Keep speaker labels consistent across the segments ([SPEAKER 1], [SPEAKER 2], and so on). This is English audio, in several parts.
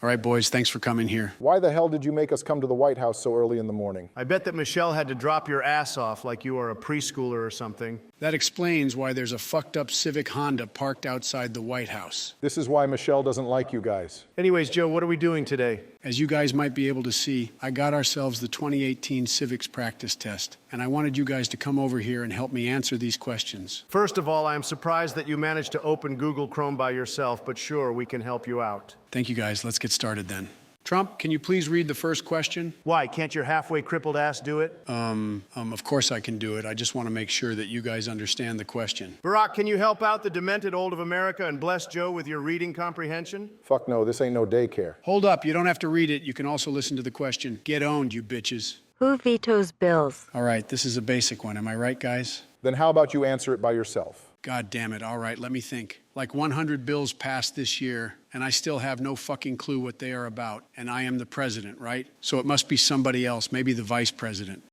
[SPEAKER 1] All right, boys, thanks for coming here.
[SPEAKER 2] Why the hell did you make us come to the White House so early in the morning?
[SPEAKER 3] I bet that Michelle had to drop your ass off like you are a preschooler or something.
[SPEAKER 1] That explains why there's a fucked up Civic Honda parked outside the White House.
[SPEAKER 2] This is why Michelle doesn't like you guys.
[SPEAKER 3] Anyways, Joe, what are we doing today?
[SPEAKER 1] As you guys might be able to see, I got ourselves the 2018 civics practice test, and I wanted you guys to come over here and help me answer these questions.
[SPEAKER 3] First of all, I am surprised that you managed to open Google Chrome by yourself, but sure, we can help you out.
[SPEAKER 1] Thank you guys. Let's get started then. Trump, can you please read the first question?
[SPEAKER 3] Why, can't your halfway crippled ass do it?
[SPEAKER 1] Of course I can do it. I just want to make sure that you guys understand the question.
[SPEAKER 3] Barack, can you help out the demented old of America and bless Joe with your reading comprehension?
[SPEAKER 2] Fuck no, this ain't no daycare.
[SPEAKER 1] Hold up, you don't have to read it. You can also listen to the question. Get owned, you bitches.
[SPEAKER 4] Who vetoes bills?
[SPEAKER 1] All right, this is a basic one. Am I right, guys?
[SPEAKER 2] Then how about you answer it by yourself?
[SPEAKER 1] God damn it. All right, let me think. Like 100 bills passed this year, and I still have no fucking clue what they are about. And I am the president, right? So it must be somebody else, maybe the vice president.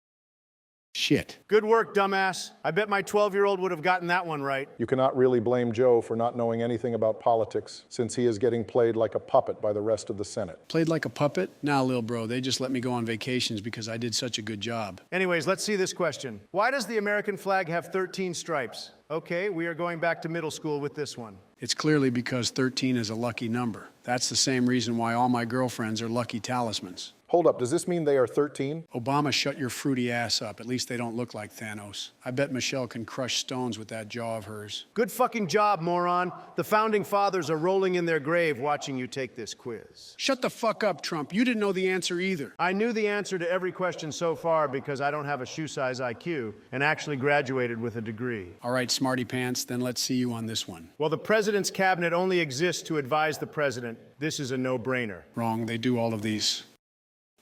[SPEAKER 1] Shit.
[SPEAKER 3] Good work, dumbass. I bet my 12-year-old would have gotten that one right.
[SPEAKER 2] You cannot really blame Joe for not knowing anything about politics, since he is getting played like a puppet by the rest of the Senate.
[SPEAKER 1] Played like a puppet? Nah, lil bro, they just let me go on vacations because I did such a good job.
[SPEAKER 3] Anyways, let's see this question. Why does the American flag have 13 stripes? Okay, we are going back to middle school with this one.
[SPEAKER 1] It's clearly because 13 is a lucky number. That's the same reason why all my girlfriends are lucky talismans.
[SPEAKER 2] Hold up, does this mean they are 13?
[SPEAKER 1] Obama, shut your fruity ass up. At least they don't look like Thanos. I bet Michelle can crush stones with that jaw of hers.
[SPEAKER 3] Good fucking job, moron. The founding fathers are rolling in their grave watching you take this quiz.
[SPEAKER 1] Shut the fuck up, Trump. You didn't know the answer either.
[SPEAKER 3] I knew the answer to every question so far because I don't have a shoe-size IQ and actually graduated with a degree.
[SPEAKER 1] All right, smarty pants, then let's see you on this one.
[SPEAKER 3] Well, the president's cabinet only exists to advise the president. This is a no-brainer.
[SPEAKER 1] Wrong, they do all of these.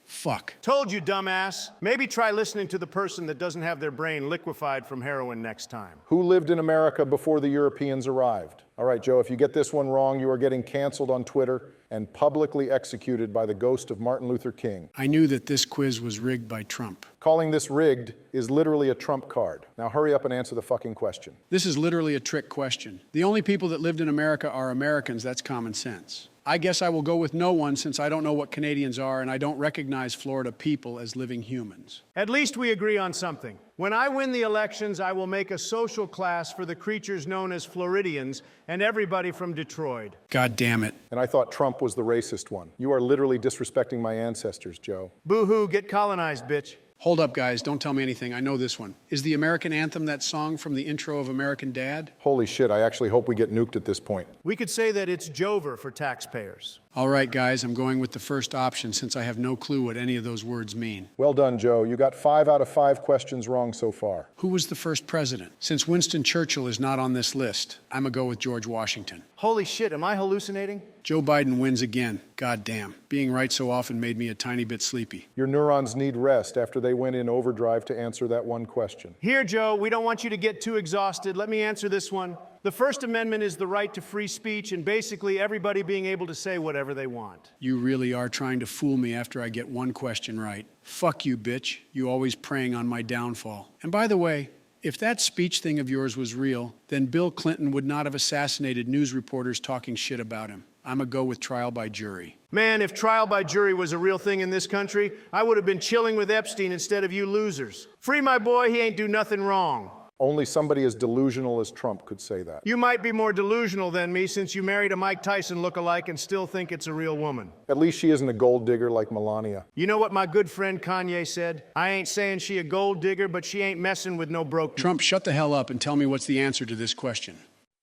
[SPEAKER 1] Fuck.
[SPEAKER 3] Told you, dumbass. Maybe try listening to the person that doesn't have their brain liquefied from heroin next time.
[SPEAKER 2] Who lived in America before the Europeans arrived? All right, Joe, if you get this one wrong, you are getting canceled on Twitter and publicly executed by the ghost of Martin Luther King.
[SPEAKER 1] I knew that this quiz was rigged by Trump.
[SPEAKER 2] Calling this rigged is literally a trump card. Now hurry up and answer the fucking question.
[SPEAKER 1] This is literally a trick question. The only people that lived in America are Americans. That's common sense. I guess I will go with no one since I don't know what Canadians are and I don't recognize Florida people as living humans.
[SPEAKER 3] At least we agree on something. When I win the elections, I will make a social class for the creatures known as Floridians and everybody from Detroit.
[SPEAKER 1] God damn it.
[SPEAKER 2] And I thought Trump was the racist one. You are literally disrespecting my ancestors, Joe.
[SPEAKER 3] Boo-hoo, get colonized, bitch.
[SPEAKER 1] Hold up, guys. Don't tell me anything. I know this one. Is the American anthem that song from the intro of American Dad?
[SPEAKER 2] Holy shit, I actually hope we get nuked at this point.
[SPEAKER 3] We could say that it's Jover for taxpayers.
[SPEAKER 1] All right, guys, I'm going with the first option since I have no clue what any of those words mean.
[SPEAKER 2] Well done, Joe. You got 5 out of 5 questions wrong so far.
[SPEAKER 1] Who was the first president? Since Winston Churchill is not on this list, I'm gonna go with George Washington.
[SPEAKER 3] Holy shit, am I hallucinating?
[SPEAKER 1] Joe Biden wins again. God damn. Being right so often made me a tiny bit sleepy.
[SPEAKER 2] Your neurons need rest after they went in overdrive to answer that one question.
[SPEAKER 3] Here, Joe, we don't want you to get too exhausted. Let me answer this one. The First Amendment is the right to free speech and basically everybody being able to say whatever they want.
[SPEAKER 1] You really are trying to fool me after I get one question right. Fuck you, bitch. You always preying on my downfall. And by the way, if that speech thing of yours was real, then Bill Clinton would not have assassinated news reporters talking shit about him. I'm a go with trial by jury.
[SPEAKER 3] Man, if trial by jury was a real thing in this country, I would have been chilling with Epstein instead of you losers. Free my boy, he ain't do nothing wrong.
[SPEAKER 2] Only somebody as delusional as Trump could say that.
[SPEAKER 3] You might be more delusional than me since you married a Mike Tyson lookalike and still think it's a real woman.
[SPEAKER 2] At least she isn't a gold digger like Melania.
[SPEAKER 3] You know what my good friend Kanye said? I ain't saying she a gold digger, but she ain't messing with no broke.
[SPEAKER 1] Trump, shut the hell up and tell me what's the answer to this question.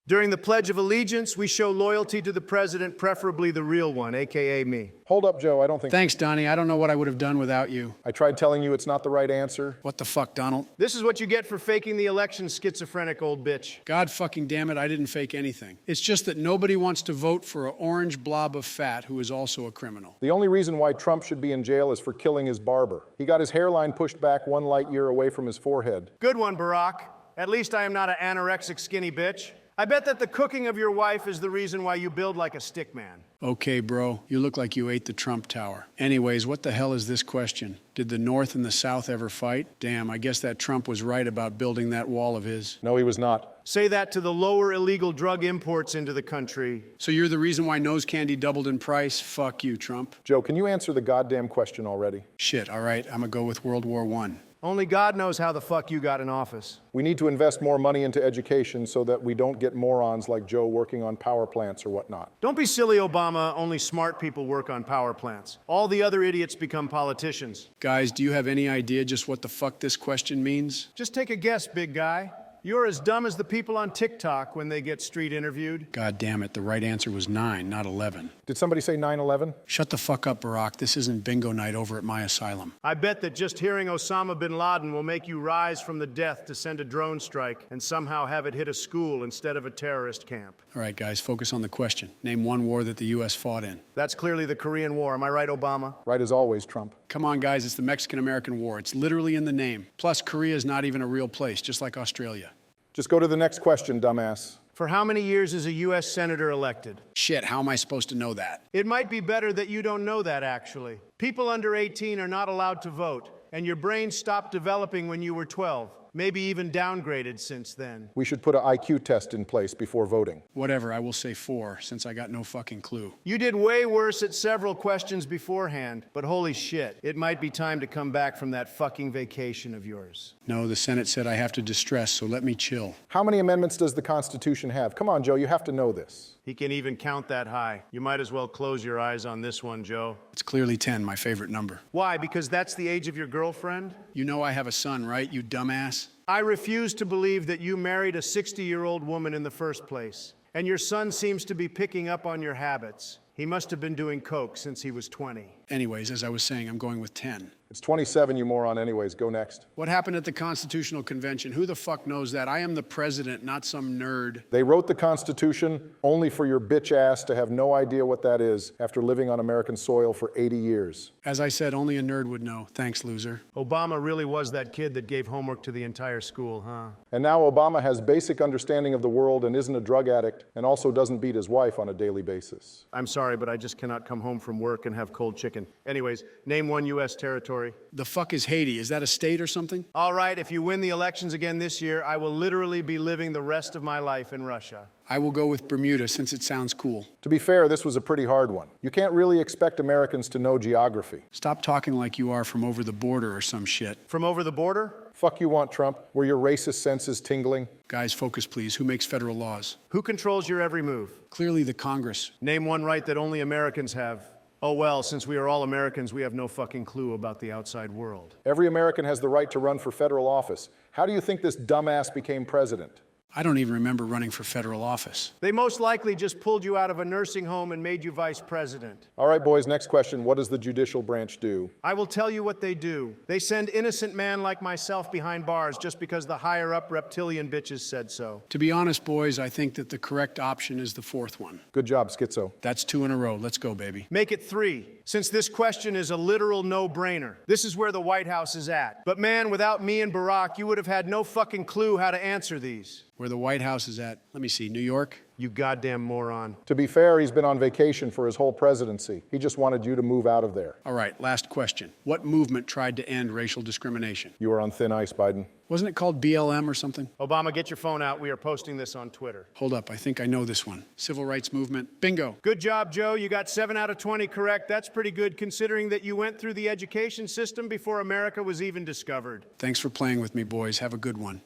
[SPEAKER 3] During the Pledge of Allegiance, we show loyalty to the president, preferably the real one, a.k.a. me.
[SPEAKER 2] Hold up, Joe, I don't think...
[SPEAKER 1] Thanks, Donnie. I don't know what I would have done without you.
[SPEAKER 2] I tried telling you it's not the right answer.
[SPEAKER 1] What the fuck, Donald?
[SPEAKER 3] This is what you get for faking the election, schizophrenic old bitch.
[SPEAKER 1] God fucking damn it, I didn't fake anything. It's just that nobody wants to vote for an orange blob of fat who is also a criminal.
[SPEAKER 2] The only reason why Trump should be in jail is for killing his barber. He got his hairline pushed back 1 light year away from his forehead.
[SPEAKER 3] Good one, Barack. At least I am not an anorexic skinny bitch. I bet that the cooking of your wife is the reason why you build like a stick man.
[SPEAKER 1] Okay, bro, you look like you ate the Trump Tower. Anyways, what the hell is this question? Did the North and the South ever fight? Damn, I guess that Trump was right about building that wall of his.
[SPEAKER 2] No, he was not.
[SPEAKER 3] Say that to the lower illegal drug imports into the country.
[SPEAKER 1] So you're the reason why nose candy doubled in price? Fuck you, Trump.
[SPEAKER 2] Joe, can you answer the goddamn question already?
[SPEAKER 1] Shit, all right, I'm gonna go with World War I.
[SPEAKER 3] Only God knows how the fuck you got in office.
[SPEAKER 2] We need to invest more money into education so that we don't get morons like Joe working on power plants or whatnot.
[SPEAKER 3] Don't be silly, Obama. Only smart people work on power plants. All the other idiots become politicians.
[SPEAKER 1] Guys, do you have any idea just what the fuck this question means?
[SPEAKER 3] Just take a guess, big guy. You're as dumb as the people on TikTok when they get street interviewed.
[SPEAKER 1] God damn it, the right answer was 9, not 11.
[SPEAKER 2] Did somebody say 9/11?
[SPEAKER 1] Shut the fuck up, Barack. This isn't bingo night over at my asylum.
[SPEAKER 3] I bet that just hearing Osama bin Laden will make you rise from the death to send a drone strike and somehow have it hit a school instead of a terrorist camp.
[SPEAKER 1] All right, guys, focus on the question. Name one war that the U.S. fought in.
[SPEAKER 3] That's clearly the Korean War. Am I right, Obama?
[SPEAKER 2] Right as always, Trump.
[SPEAKER 1] Come on, guys, it's the Mexican-American War. It's literally in the name. Plus, Korea is not even a real place, just like Australia.
[SPEAKER 2] Just go to the next question, dumbass.
[SPEAKER 3] For how many years is a U.S. senator elected?
[SPEAKER 1] Shit, how am I supposed to know that?
[SPEAKER 3] It might be better that you don't know that, actually. People under 18 are not allowed to vote, and your brain stopped developing when you were 12. Maybe even downgraded since then.
[SPEAKER 2] We should put an IQ test in place before voting.
[SPEAKER 1] Whatever, I will say 4, since I got no fucking clue.
[SPEAKER 3] You did way worse at several questions beforehand, but holy shit, it might be time to come back from that fucking vacation of yours.
[SPEAKER 1] No, the Senate said I have to distress, so let me chill.
[SPEAKER 2] How many amendments does the Constitution have? Come on, Joe, you have to know this.
[SPEAKER 3] He can even count that high. You might as well close your eyes on this one, Joe.
[SPEAKER 1] It's clearly 10, my favorite number.
[SPEAKER 3] Why? Because that's the age of your girlfriend?
[SPEAKER 1] You know I have a son, right, you dumbass?
[SPEAKER 3] I refuse to believe that you married a 60-year-old woman in the first place. And your son seems to be picking up on your habits. He must have been doing coke since he was 20.
[SPEAKER 1] Anyways, as I was saying, I'm going with 10.
[SPEAKER 2] It's 27, you moron, anyways. Go next.
[SPEAKER 1] What happened at the Constitutional Convention? Who the fuck knows that? I am the president, not some nerd.
[SPEAKER 2] They wrote the Constitution only for your bitch ass to have no idea what that is after living on American soil for 80 years.
[SPEAKER 1] As I said, only a nerd would know. Thanks, loser.
[SPEAKER 3] Obama really was that kid that gave homework to the entire school, huh?
[SPEAKER 2] And now Obama has basic understanding of the world and isn't a drug addict and also doesn't beat his wife on a daily basis.
[SPEAKER 3] I'm sorry, but I just cannot come home from work and have cold chicken. Anyways, name one U.S. territory.
[SPEAKER 1] The fuck is Haiti? Is that a state or something?
[SPEAKER 3] All right, if you win the elections again this year, I will literally be living the rest of my life in Russia.
[SPEAKER 1] I will go with Bermuda since it sounds cool.
[SPEAKER 2] To be fair, this was a pretty hard one. You can't really expect Americans to know geography.
[SPEAKER 1] Stop talking like you are from over the border or some shit.
[SPEAKER 3] From over the border?
[SPEAKER 2] Fuck you want, Trump? Were your racist senses tingling?
[SPEAKER 1] Guys, focus please. Who makes federal laws?
[SPEAKER 3] Who controls your every move?
[SPEAKER 1] Clearly the Congress.
[SPEAKER 3] Name one right that only Americans have. Oh well, since we are all Americans, we have no fucking clue about the outside world.
[SPEAKER 2] Every American has the right to run for federal office. How do you think this dumbass became president?
[SPEAKER 1] I don't even remember running for federal office.
[SPEAKER 3] They most likely just pulled you out of a nursing home and made you vice president.
[SPEAKER 2] All right, boys, next question. What does the judicial branch do?
[SPEAKER 3] I will tell you what they do. They send innocent man like myself behind bars just because the higher-up reptilian bitches said so.
[SPEAKER 1] To be honest, boys, I think that the correct option is the 4th one.
[SPEAKER 2] Good job, Schizo.
[SPEAKER 1] That's 2 in a row. Let's go, baby.
[SPEAKER 3] Make it 3, since this question is a literal no-brainer. This is where the White House is at. But man, without me and Barack, you would have had no fucking clue how to answer these.
[SPEAKER 1] Where the White House is at, let me see, New York?
[SPEAKER 3] You goddamn moron.
[SPEAKER 2] To be fair, he's been on vacation for his whole presidency. He just wanted you to move out of there.
[SPEAKER 1] All right, last question. What movement tried to end racial discrimination?
[SPEAKER 2] You are on thin ice, Biden.
[SPEAKER 1] Wasn't it called BLM or something?
[SPEAKER 3] Obama, get your phone out. We are posting this on Twitter.
[SPEAKER 1] Hold up, I think I know this one. Civil rights movement. Bingo.
[SPEAKER 3] Good job, Joe. You got 7 out of 20 correct. That's pretty good considering that you went through the education system before America was even discovered.
[SPEAKER 1] Thanks for playing with me, boys. Have a good one.